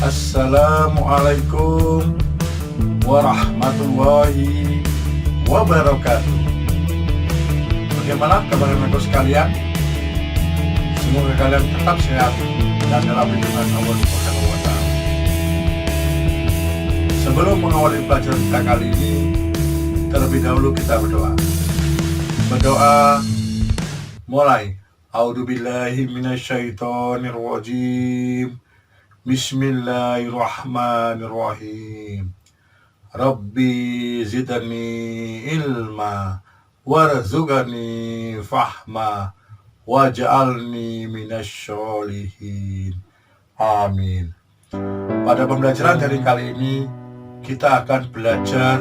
Assalamualaikum warahmatullahi wabarakatuh. Bagaimana kabar teman-teman sekalian? Semoga kalian tetap sehat dan dalam lindungan Allah Subhanahu wa Ta'ala. Sebelum mengawali pelajaran kita kali ini, terlebih dahulu kita berdoa. Berdoa mulai. A'udzubillahi minasyaitonirrajim. Bismillahirrahmanirrahim. Rabbi zidni ilma warzuqni fahma waj'alni minasyolihin. Amin. Pada pembelajaran dari kali ini, kita akan belajar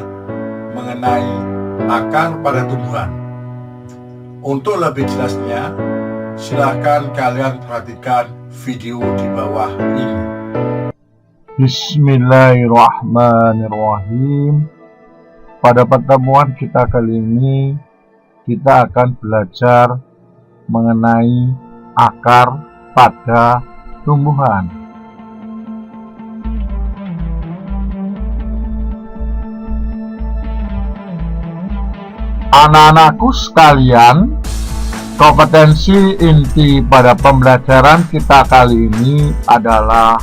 mengenai akar pada tumbuhan. Untuk lebih jelasnya, silahkan kalian perhatikan video di bawah ini. Bismillahirrahmanirrahim. Pada pertemuan kita kali ini, kita akan belajar mengenai akar pada tumbuhan. Anak-anakku sekalian, kompetensi inti pada pembelajaran kita kali ini adalah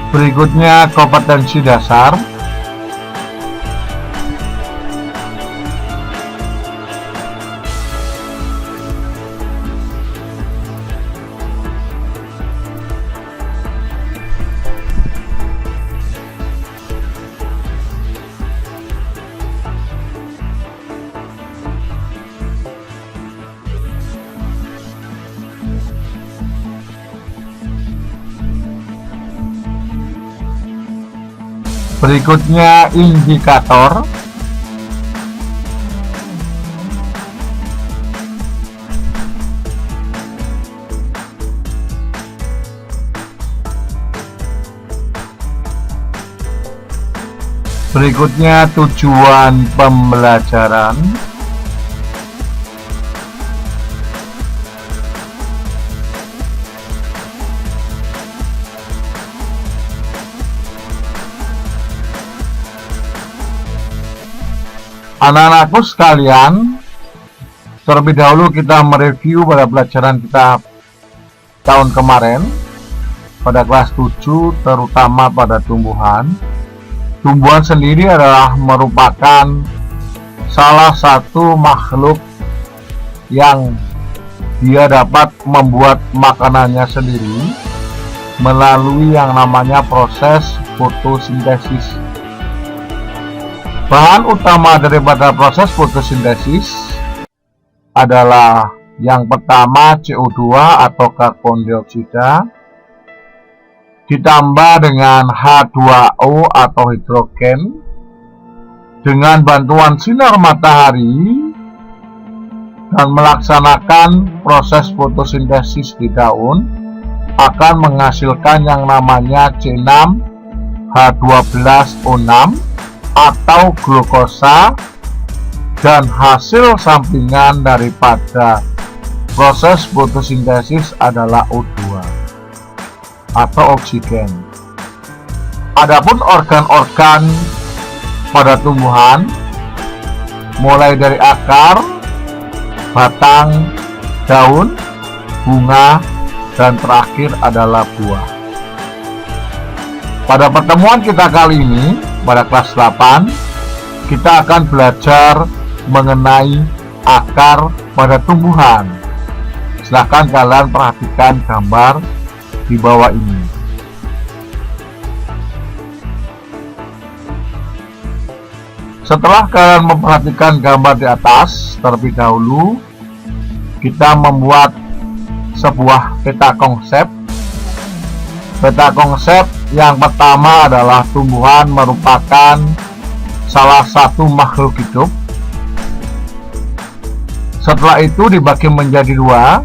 berikutnya kompetensi dasar. Berikutnya indikator. Berikutnya tujuan pembelajaran. Anak-anakku sekalian, terlebih dahulu kita mereview pada pelajaran kita tahun kemarin pada kelas 7, terutama pada tumbuhan. Tumbuhan sendiri adalah merupakan salah satu makhluk yang dia dapat membuat makanannya sendiri melalui yang namanya proses fotosintesis. Bahan utama daripada proses fotosintesis adalah yang pertama CO2 atau karbon dioksida ditambah dengan H2O atau hidrogen. Dengan bantuan sinar matahari dan melaksanakan proses fotosintesis di daun akan menghasilkan yang namanya C6H12O6 atau glukosa, dan hasil sampingan daripada proses fotosintesis adalah O2 atau oksigen. Adapun organ-organ pada tumbuhan mulai dari akar, batang, daun, bunga, dan terakhir adalah buah. Pada pertemuan kita kali ini, pada kelas 8, kita akan belajar mengenai akar pada tumbuhan. Silahkan kalian perhatikan gambar di bawah ini. Setelah kalian memperhatikan gambar di atas, terlebih dahulu kita membuat sebuah peta konsep. Peta konsep yang pertama adalah tumbuhan merupakan salah satu makhluk hidup. Setelah itu dibagi menjadi dua.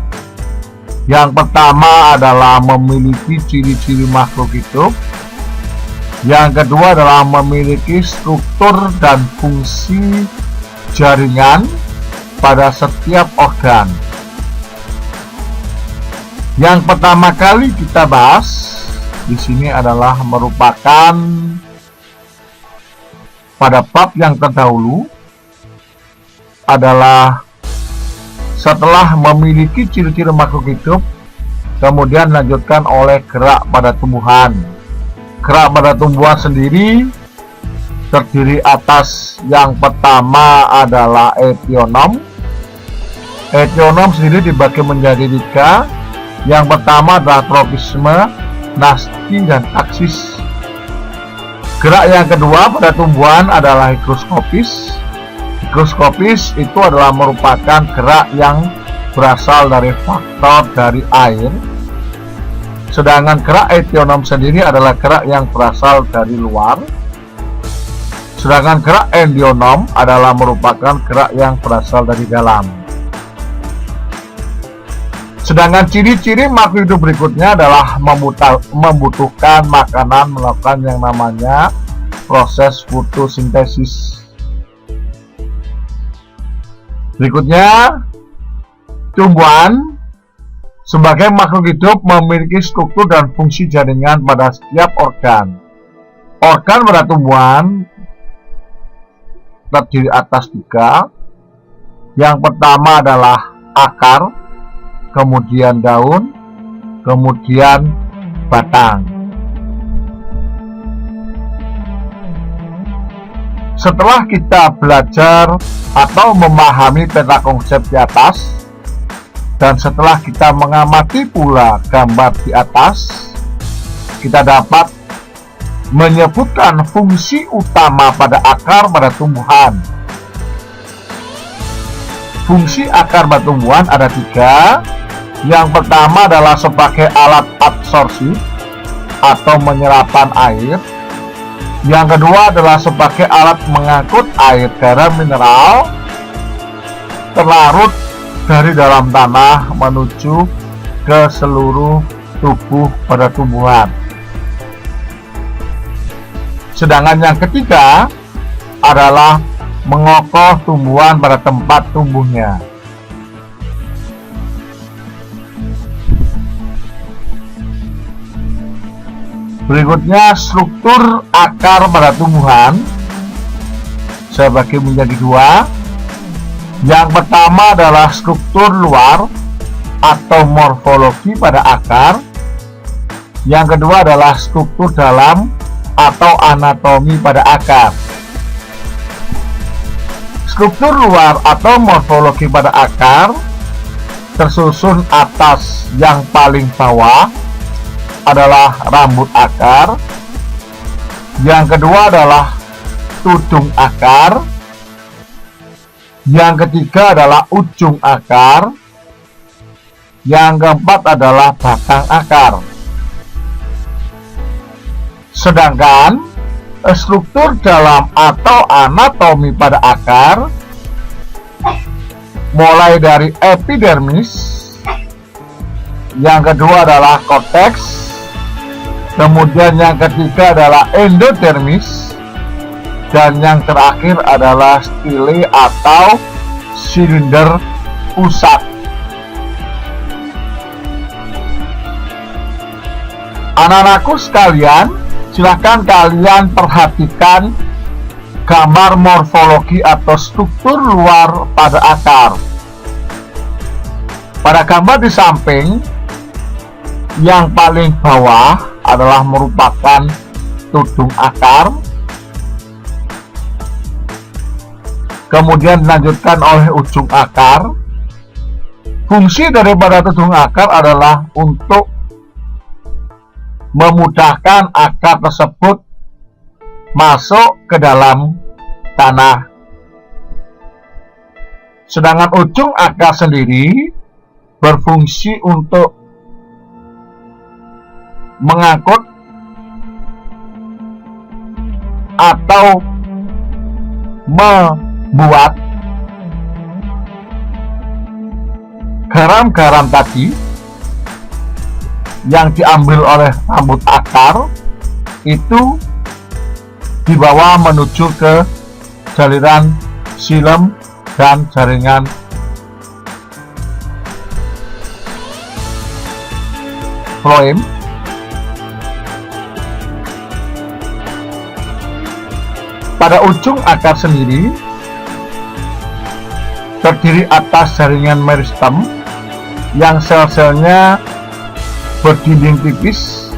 Yang pertama adalah memiliki ciri-ciri makhluk hidup. Yang kedua adalah memiliki struktur dan fungsi jaringan pada setiap organ. Yang pertama kali kita bahas di sini adalah merupakan pada bab yang terdahulu adalah setelah memiliki ciri-ciri makhluk hidup, kemudian dilanjutkan oleh gerak pada tumbuhan. Gerak pada tumbuhan sendiri terdiri atas yang pertama adalah epionom. Epionom sendiri dibagi menjadi tiga. Yang pertama adalah tropisme, nasti, dan aksis. Gerak yang kedua pada tumbuhan adalah higroskopis. Higroskopis itu adalah merupakan gerak yang berasal dari faktor dari air. Sedangkan gerak epionom sendiri adalah gerak yang berasal dari luar. Sedangkan gerak endionom adalah merupakan gerak yang berasal dari dalam. Sedangkan ciri-ciri makhluk hidup berikutnya adalah membutuhkan makanan, melakukan yang namanya proses fotosintesis. Berikutnya, tumbuhan sebagai makhluk hidup memiliki struktur dan fungsi jaringan pada setiap organ. Organ pada tumbuhan terdiri atas tiga. Yang pertama adalah akar, kemudian daun, kemudian batang. Setelah kita belajar atau memahami peta konsep di atas, dan setelah kita mengamati pula gambar di atas, kita dapat menyebutkan fungsi utama pada akar pada tumbuhan. Fungsi akar pada tumbuhan ada tiga. Yang pertama adalah sebagai alat absorpsi atau menyerapan air. Yang kedua adalah sebagai alat mengangkut air garam mineral terlarut dari dalam tanah menuju ke seluruh tubuh pada tumbuhan. Sedangkan yang ketiga adalah mengokoh tumbuhan pada tempat tumbuhnya. Berikutnya, struktur akar pada tumbuhan saya bagi menjadi dua. Yang pertama adalah struktur luar atau morfologi pada akar. Yang kedua adalah struktur dalam atau anatomi pada akar. Struktur luar atau morfologi pada akar tersusun atas yang paling bawah adalah rambut akar. Yang kedua adalah tudung akar. Yang ketiga adalah ujung akar. Yang keempat adalah batang akar. Sedangkan struktur dalam atau anatomi pada akar mulai dari epidermis, yang kedua adalah korteks, kemudian yang ketiga adalah endodermis, dan yang terakhir adalah stele atau silinder pusat. Anak-anakku sekalian, silakan kalian perhatikan gambar morfologi atau struktur luar pada akar. Pada gambar di samping, yang paling bawah adalah merupakan tudung akar, kemudian dilanjutkan oleh ujung akar. Fungsi daripada tudung akar adalah untuk memudahkan akar tersebut masuk ke dalam tanah. Sedangkan ujung akar sendiri berfungsi untuk mengangkut atau membuat garam-garam tadi yang diambil oleh rambut akar itu dibawa menuju ke saluran xilem dan jaringan floem. Pada ujung akar sendiri terdiri atas jaringan meristem yang sel-selnya berdinding tipis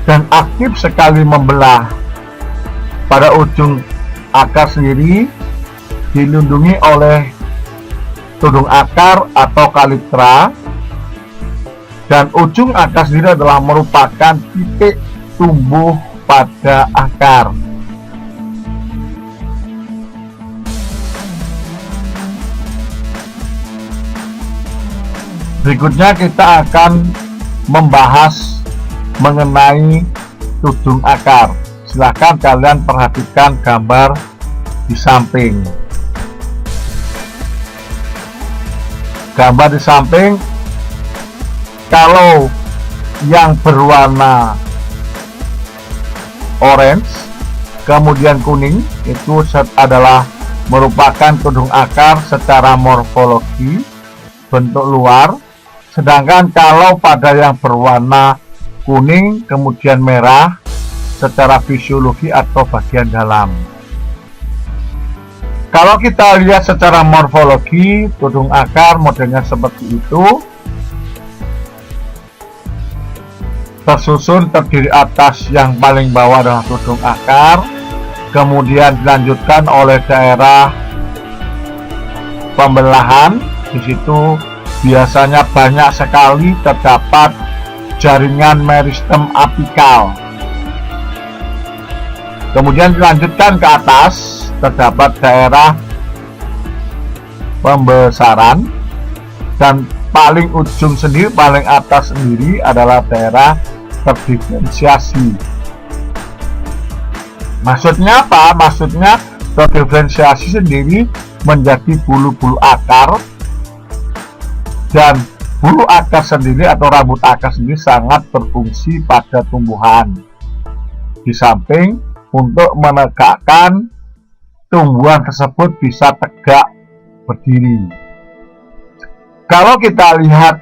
dan aktif sekali membelah. Pada ujung akar sendiri dilindungi oleh tudung akar atau kalitra, dan ujung akar sendiri adalah merupakan titik tumbuh pada akar. Berikutnya kita akan membahas mengenai tudung akar. Silakan kalian perhatikan gambar di samping. Gambar di samping, kalau yang berwarna orange kemudian kuning itu adalah merupakan tudung akar secara morfologi bentuk luar. Sedangkan kalau pada yang berwarna kuning kemudian merah secara fisiologi atau bagian dalam. Kalau kita lihat secara morfologi, tudung akar modelnya seperti itu. Tersusun terdiri atas yang paling bawah adalah tudung akar, kemudian dilanjutkan oleh daerah pembelahan. Di situ biasanya banyak sekali terdapat jaringan meristem apikal. Kemudian dilanjutkan ke atas, terdapat daerah pembesaran, dan paling ujung sendiri, paling atas sendiri adalah daerah terdiferensiasi. Maksudnya apa? Maksudnya terdiferensiasi sendiri menjadi bulu-bulu akar, dan bulu akar sendiri atau rambut akar sendiri sangat berfungsi pada tumbuhan, di samping untuk menegakkan tumbuhan tersebut bisa tegak berdiri. Kalau kita lihat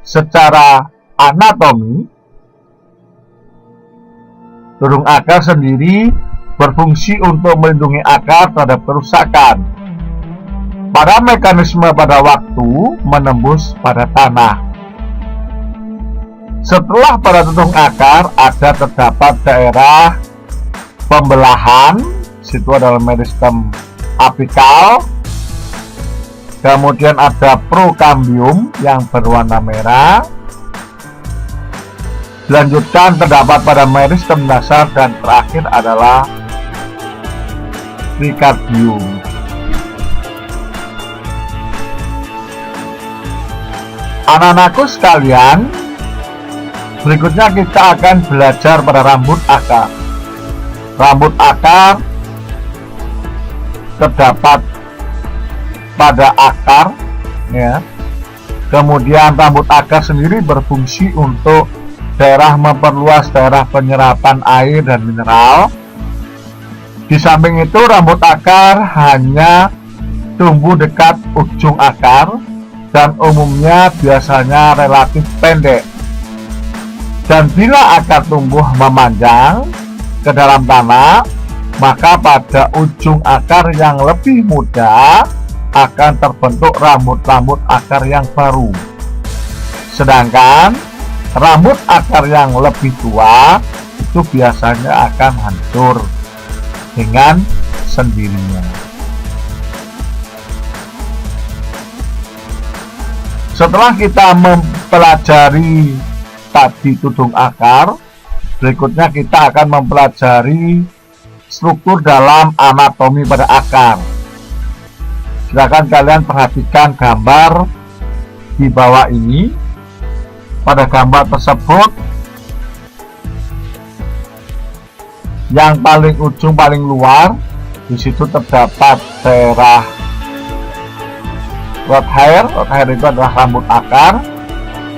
secara anatomi, tudung akar sendiri berfungsi untuk melindungi akar terhadap kerusakan pada mekanisme pada waktu menembus pada tanah. Setelah pada tudung akar ada terdapat daerah pembelahan, situ adalah meristem apikal. Kemudian ada prokambium yang berwarna merah. Dilanjutkan terdapat pada meristem dasar, dan terakhir adalah trikardium. Anak-anakku sekalian, berikutnya kita akan belajar pada rambut akar. Rambut akar terdapat pada akar, ya. Kemudian rambut akar sendiri berfungsi untuk daerah memperluas daerah penyerapan air dan mineral. Di samping itu, rambut akar hanya tumbuh dekat ujung akar dan umumnya biasanya relatif pendek. Dan bila akar tumbuh memanjang ke dalam tanah, maka pada ujung akar yang lebih muda akan terbentuk rambut-rambut akar yang baru. Sedangkan rambut akar yang lebih tua itu biasanya akan hancur dengan sendirinya. Setelah kita mempelajari tadi tudung akar, berikutnya kita akan mempelajari struktur dalam anatomi pada akar. Silakan kalian perhatikan gambar di bawah ini. Pada gambar tersebut, yang paling ujung paling luar, di situ terdapat daerah root hair. Root hair itu adalah rambut akar,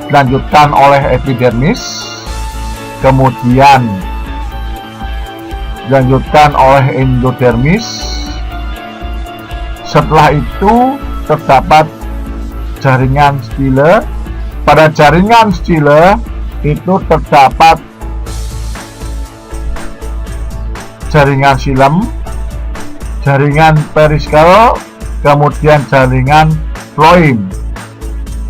dilanjutkan oleh epidermis, kemudian dilanjutkan oleh endodermis. Setelah itu terdapat jaringan stile. Pada jaringan stile itu terdapat jaringan xilem, jaringan periskel, kemudian jaringan phloem.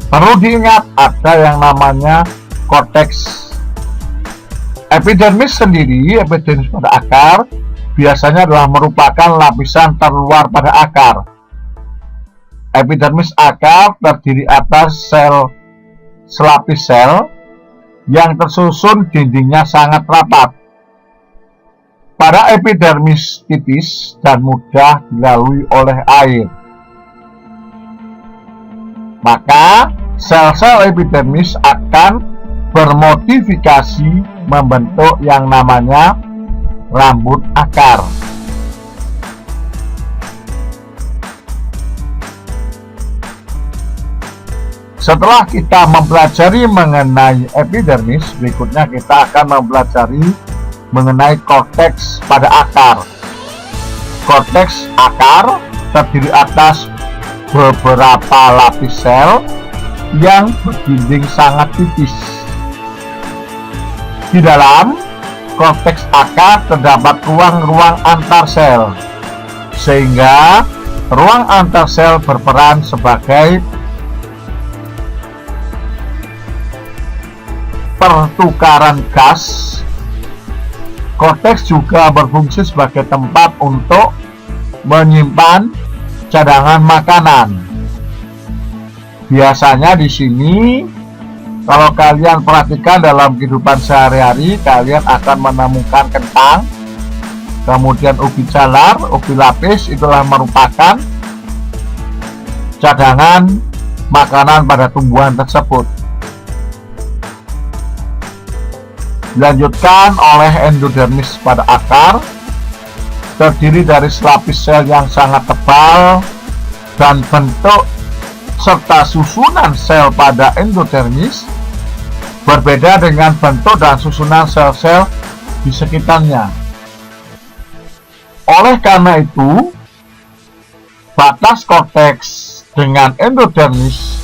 Perlu diingat ada yang namanya korteks. Epidermis sendiri, epidermis pada akar, biasanya adalah merupakan lapisan terluar pada akar. Epidermis akar terdiri atas sel selapis sel yang tersusun dindingnya sangat rapat. Pada epidermis tipis dan mudah dilalui oleh air, maka sel-sel epidermis akan bermodifikasi membentuk yang namanya rambut akar. Setelah kita mempelajari mengenai epidermis, berikutnya kita akan mempelajari mengenai korteks pada akar. Korteks akar terdiri atas beberapa lapis sel yang berdinding sangat tipis. Di dalam korteks akar terdapat ruang-ruang antar sel, sehingga ruang antar sel berperan sebagai pertukaran gas. Korteks juga berfungsi sebagai tempat untuk menyimpan cadangan makanan. Biasanya di sini, kalau kalian perhatikan dalam kehidupan sehari-hari, kalian akan menemukan kentang, kemudian ubi jalar, ubi lapis, itulah merupakan cadangan makanan pada tumbuhan tersebut. Dilanjutkan oleh endodermis pada akar, terdiri dari selapis sel yang sangat tebal, dan bentuk serta susunan sel pada endodermis berbeda dengan bentuk dan susunan sel-sel di sekitarnya. Oleh karena itu, batas korteks dengan endodermis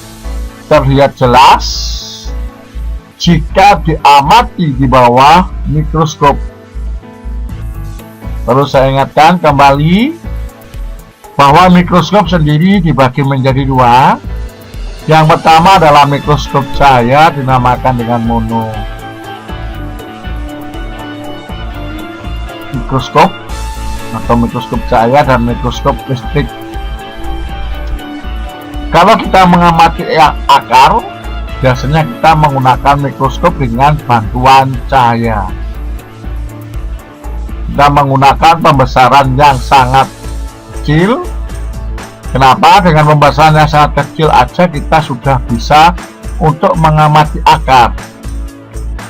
terlihat jelas jika diamati di bawah mikroskop. Perlu saya ingatkan kembali bahwa mikroskop sendiri dibagi menjadi dua. Yang pertama adalah mikroskop cahaya, dinamakan dengan mono mikroskop atau mikroskop cahaya, dan mikroskop listrik. Kalau kita mengamati akar, biasanya kita menggunakan mikroskop dengan bantuan cahaya. Kita menggunakan pembesaran yang sangat kecil. Kenapa? Dengan pembesaran yang sangat kecil aja kita sudah bisa untuk mengamati akar.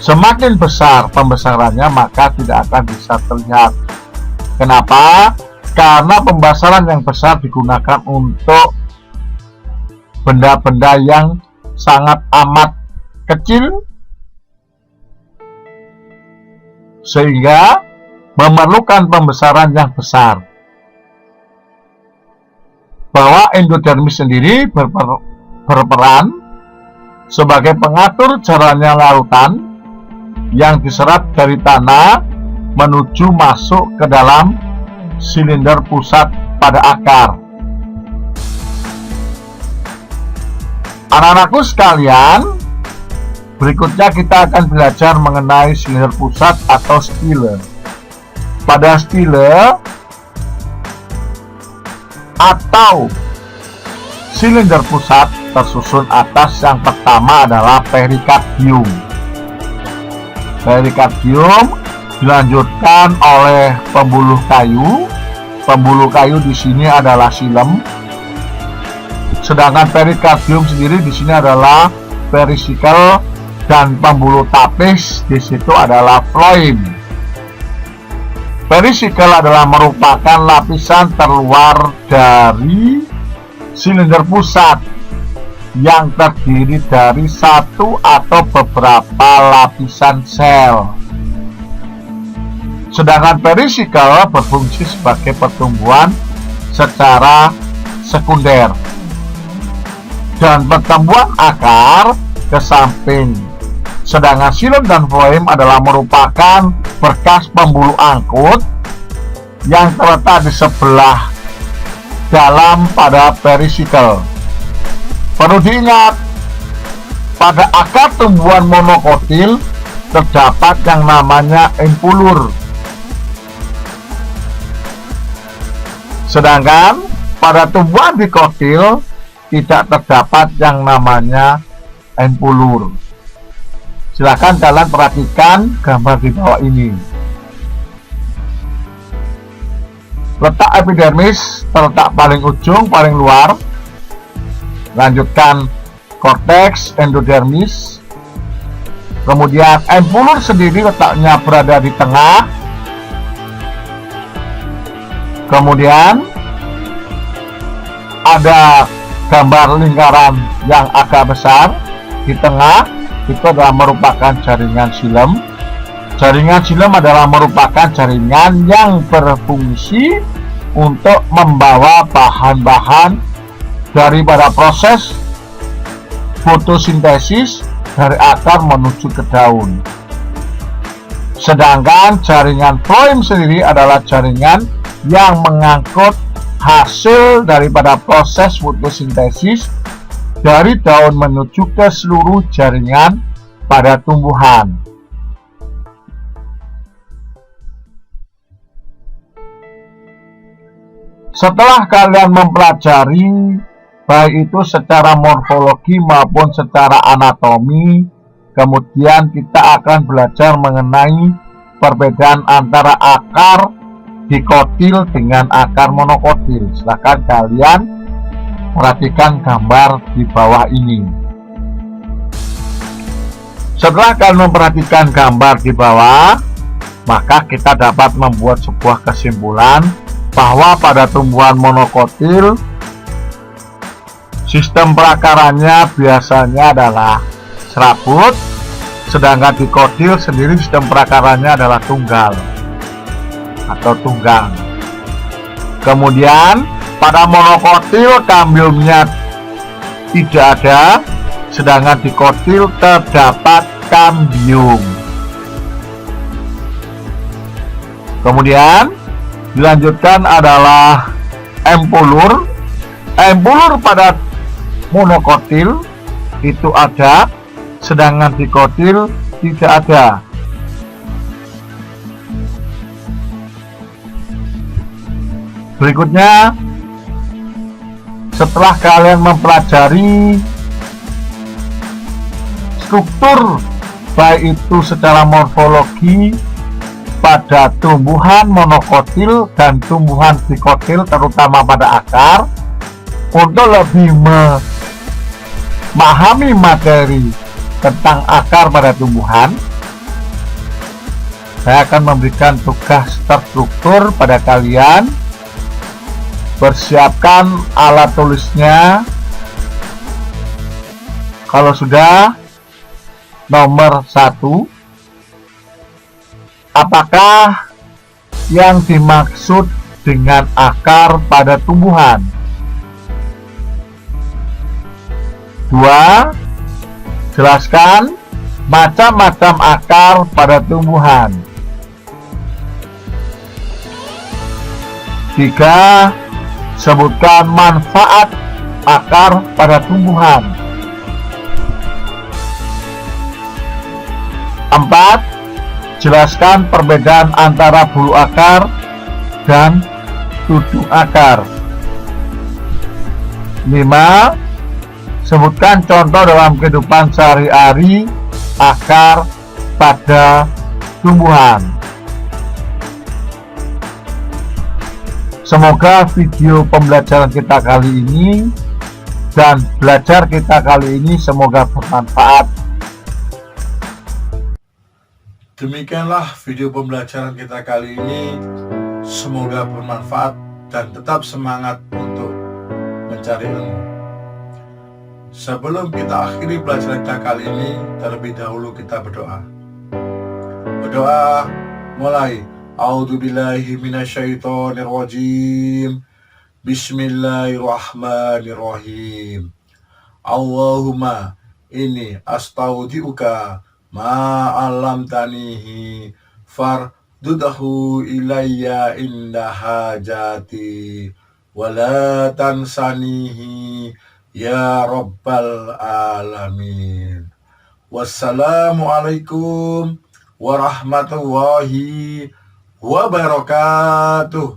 Semakin besar pembesarannya, maka tidak akan bisa terlihat. Kenapa? Karena pembesaran yang besar digunakan untuk benda-benda yang sangat amat kecil, sehingga memerlukan pembesaran yang besar. Bahwa endodermis sendiri berperan sebagai pengatur jalannya larutan yang diserap dari tanah menuju masuk ke dalam silinder pusat pada akar. Anak-anakku sekalian, berikutnya kita akan belajar mengenai silinder pusat atau stile. Pada stile atau silinder pusat tersusun atas. Yang pertama adalah perikardium. Perikardium dilanjutkan oleh pembuluh kayu. Pembuluh kayu di sini adalah xilem. Sedangkan perikardium sendiri di sini adalah perisikel, dan pembuluh tapis di situ adalah phloem. Perisikel adalah merupakan lapisan terluar dari silinder pusat yang terdiri dari satu atau beberapa lapisan sel. Sedangkan perisikel berfungsi sebagai pertumbuhan secara sekunder dan pertumbuhan akar ke samping. Sedangkan xilem dan phloem adalah merupakan berkas pembuluh angkut yang terletak di sebelah dalam pada perisikel. Perlu diingat, pada akar tumbuhan monokotil terdapat yang namanya empulur. Sedangkan pada tumbuhan dikotil tidak terdapat yang namanya empulur. Silahkan kalian perhatikan gambar di bawah ini. Letak epidermis terletak paling ujung, paling luar. Lanjutkan korteks, endodermis. Kemudian empulur sendiri letaknya berada di tengah. Kemudian ada gambar lingkaran yang agak besar di tengah. Itu adalah merupakan jaringan xilem. Jaringan xilem adalah merupakan jaringan yang berfungsi untuk membawa bahan-bahan daripada proses fotosintesis dari akar menuju ke daun. Sedangkan jaringan phloem sendiri adalah jaringan yang mengangkut hasil daripada proses fotosintesis dari daun menuju ke seluruh jaringan pada tumbuhan. Setelah kalian mempelajari baik itu secara morfologi maupun secara anatomi, kemudian kita akan belajar mengenai perbedaan antara akar dikotil dengan akar monokotil. Silahkan kalian perhatikan gambar di bawah ini. Setelah kalian memperhatikan gambar di bawah, maka kita dapat membuat sebuah kesimpulan bahwa pada tumbuhan monokotil sistem perakarannya biasanya adalah serabut, sedangkan dikotil sendiri sistem perakarannya adalah tunggal atau tunggang. Kemudian pada monokotil kambiumnya tidak ada, sedangkan dikotil terdapat kambium. Kemudian dilanjutkan adalah empulur. Empulur pada monokotil itu ada, sedangkan dikotil tidak ada. Berikutnya, setelah kalian mempelajari struktur baik itu secara morfologi pada tumbuhan monokotil dan tumbuhan dikotil, terutama pada akar, untuk lebih memahami materi tentang akar pada tumbuhan, saya akan memberikan tugas terstruktur pada kalian. Persiapkan alat tulisnya. Kalau sudah, nomor 1, apakah yang dimaksud dengan akar pada tumbuhan? 2, jelaskan macam-macam akar pada tumbuhan. 3, sebutkan manfaat akar pada tumbuhan. 4, jelaskan perbedaan antara bulu akar dan tudung akar. 5, Sebutkan contoh dalam kehidupan sehari-hari akar pada tumbuhan. Semoga video pembelajaran kita kali ini dan belajar kita kali ini semoga bermanfaat. Demikianlah video pembelajaran kita kali ini. Semoga bermanfaat dan tetap semangat untuk mencari ilmu. Sebelum kita akhiri pelajaran kita kali ini, terlebih dahulu kita berdoa. Berdoa mulai. A'udzubillahi minasyaitonirrajim. Bismillahirrahmanirrahim. Allahumma inni astaudiuka ma'alamtanihi fardudahu ilayya inda hajati wala tansanihi ya rabbal alamin. Wassalamualaikum warahmatullahi wabarakatuh.